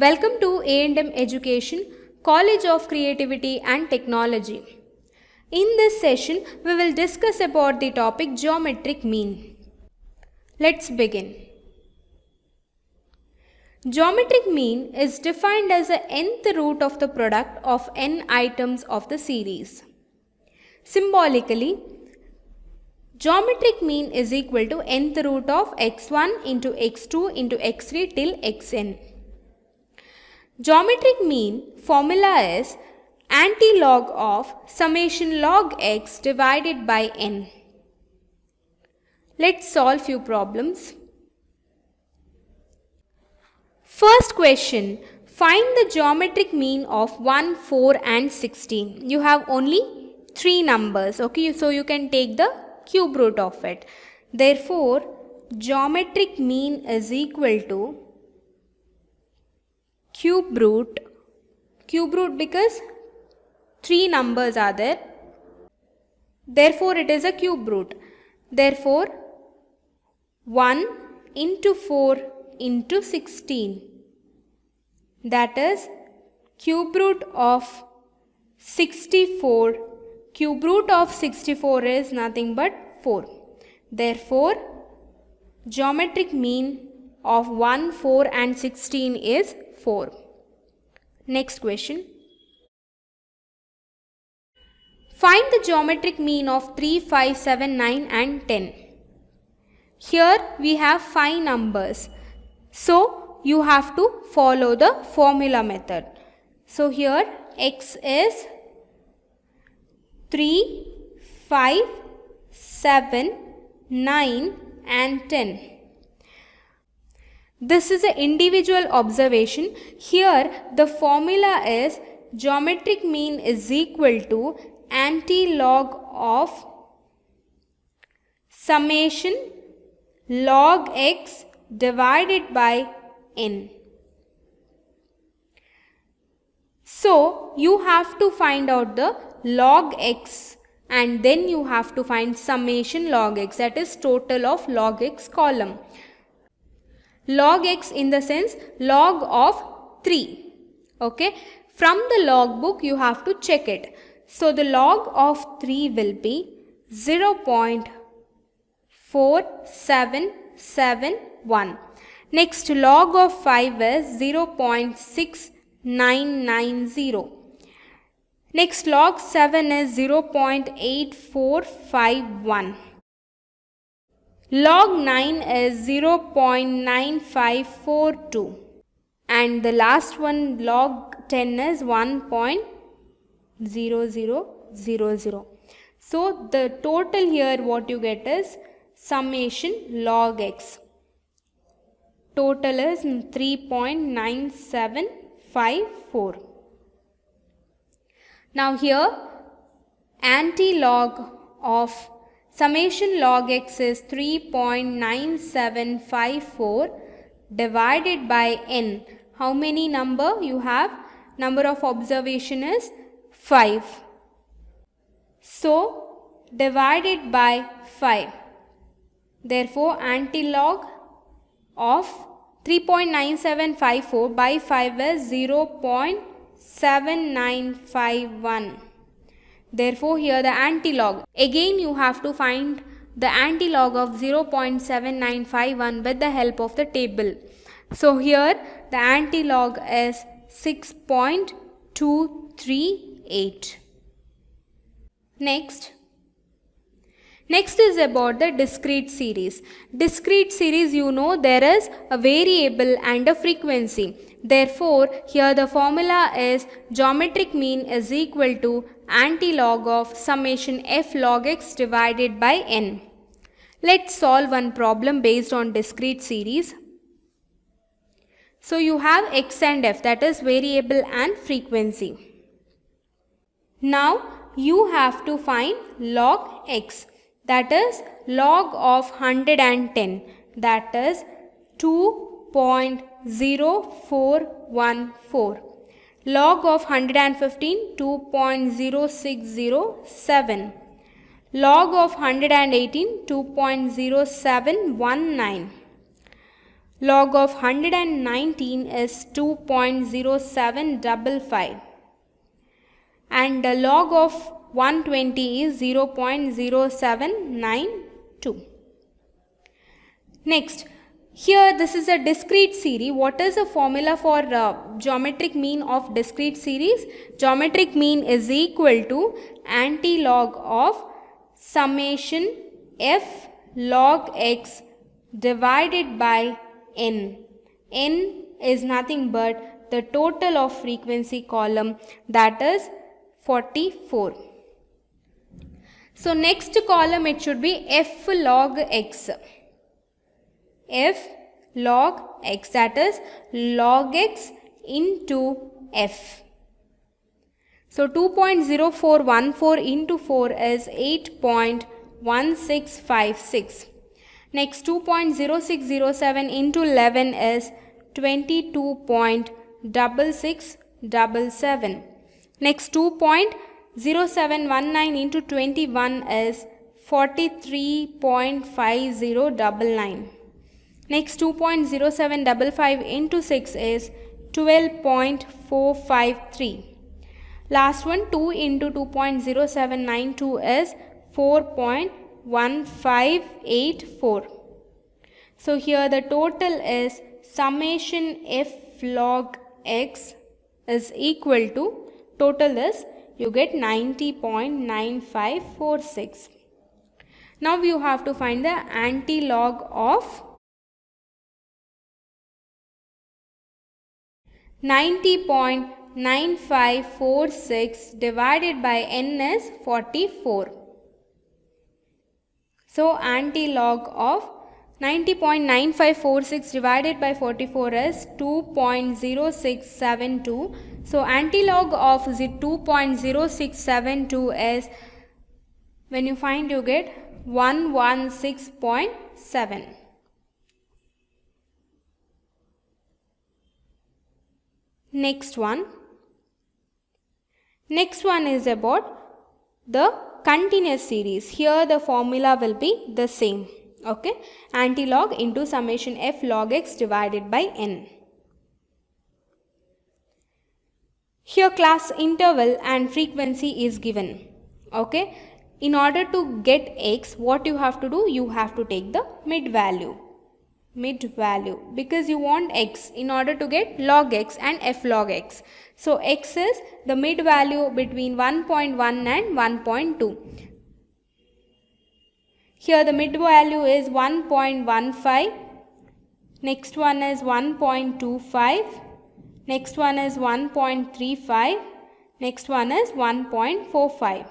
Welcome to A&M Education, College of Creativity and Technology. In this session, we will discuss about the topic geometric mean. Let's begin. Geometric mean is defined as the nth root of the product of n items of the series. Symbolically, geometric mean is equal to nth root of x1 into x2 into x3 till xn. Geometric mean formula is antilog of summation log x divided by n. Let's solve few problems. First question, find the geometric mean of 1, 4 and 16. You have only 3 numbers, okay, so you can take the cube root of it. Therefore, geometric mean is equal to cube root because 3 numbers are there, therefore it is a cube root. Therefore 1 into 4 into 16, that is cube root of 64. Cube root of 64 is nothing but 4. Therefore geometric mean of 1, 4 and 16 is 4. Next question. Find the geometric mean of 3, 5, 7, 9 and 10. Here we have 5 numbers. So you have to follow the formula method. So here x is 3, 5, 7, 9 and 10. This is an individual observation. Here the formula is geometric mean is equal to antilog of summation log x divided by n. So you have to find out the log x and then you have to find summation log x, that is total of log x column. Log x in the sense log of 3. Okay. From the log book you have to check it. So the log of 3 will be 0.4771. Next log of 5 is 0.6990. Next log 7 is 0.8451. Log 9 is 0.9542 and the last one log 10 is 1.0000. So the total here what you get is summation log x. Total is 3.9754. Now here antilog of summation log x is 3.9754 divided by n. How many number you have? Number of observation is 5. So divided by 5. Therefore antilog of 3.9754 by 5 is 0.7951. Therefore here the antilog, again you have to find the antilog of 0.7951 with the help of the table. So here the antilog is 6.238. Next is about the discrete series. Discrete series, you know, there is a variable and a frequency. Therefore here the formula is geometric mean is equal to antilog of summation f log x divided by n. Let's solve one problem based on discrete series. So you have x and f, that is variable and frequency. Now you have to find log x, that is log of 110, that is 2.0414. Log of 115, 2.0607. Log of 118, 2.0719. Log of 119 is 2.0755. And the log of 120 is 0.0792. Next, here this is a discrete series. What is the formula for geometric mean of discrete series? Geometric mean is equal to anti-log of summation f log x divided by n. N is nothing but the total of frequency column, that is 44. So next column it should be f log x. F log x, that is log x into f. So 2.0414 into 4 is 8.1656. Next 2.0607 into 11 is 22.6677. Next 2.0719 into 21 is 43.5099. Next 2.0755 into 6 is 12.453. Last one 2 into 2.0792 is 4.1584. So here the total is summation f log x is equal to, total is, you get 90.9546. Now you have to find the anti-log of 90.9546 divided by n is 44. So anti-log of 90.9546 divided by 44 is 2.0672. So anti-log of 2.0672 is, when you find, you get 116.7. Next one is about the continuous series. Here the formula will be the same. Okay, anti-log into summation f log x divided by n. Here class interval and frequency is given. Okay, in order to get x, what you have to do? You have to take the mid value, because you want x in order to get log x and f log x. So x is the mid value between 1.1 and 1.2. Here the mid value is 1.15, next one is 1.25, next one is 1.35, next one is 1.45.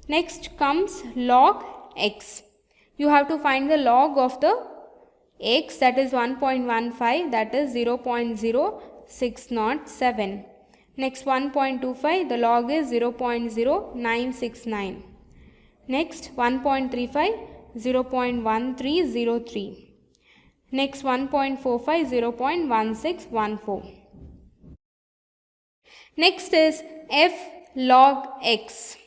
Next comes log x. You have to find the log of the x, that is 1.15, that is 0.0607. Next 1.25, the log is 0.0969. Next 1.35, 0.1303. Next 1.45, 0.1614. Next is f log x.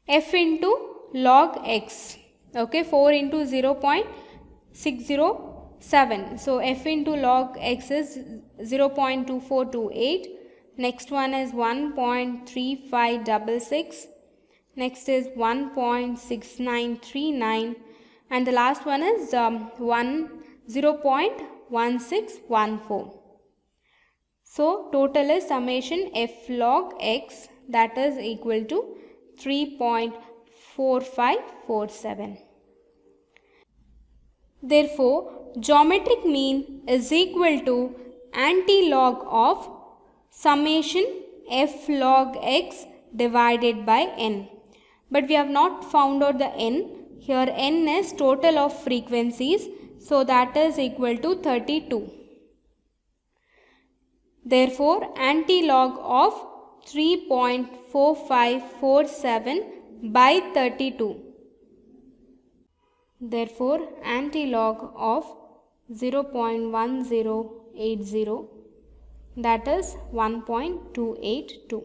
F into log x. Okay, 4 into 0.607. So f into log x is 0.2428. Next one is 1.3566. Next is 1.6939, and the last one is 0.1614. So total is summation f log x, that is equal to 3.4547. Therefore, geometric mean is equal to anti-log of summation f log x divided by n. But we have not found out the n. Here n is total of frequencies, so that is equal to 32. Therefore, anti-log of 3.4547 by 32. Therefore, anti-log of 0.1080, that is 1.282.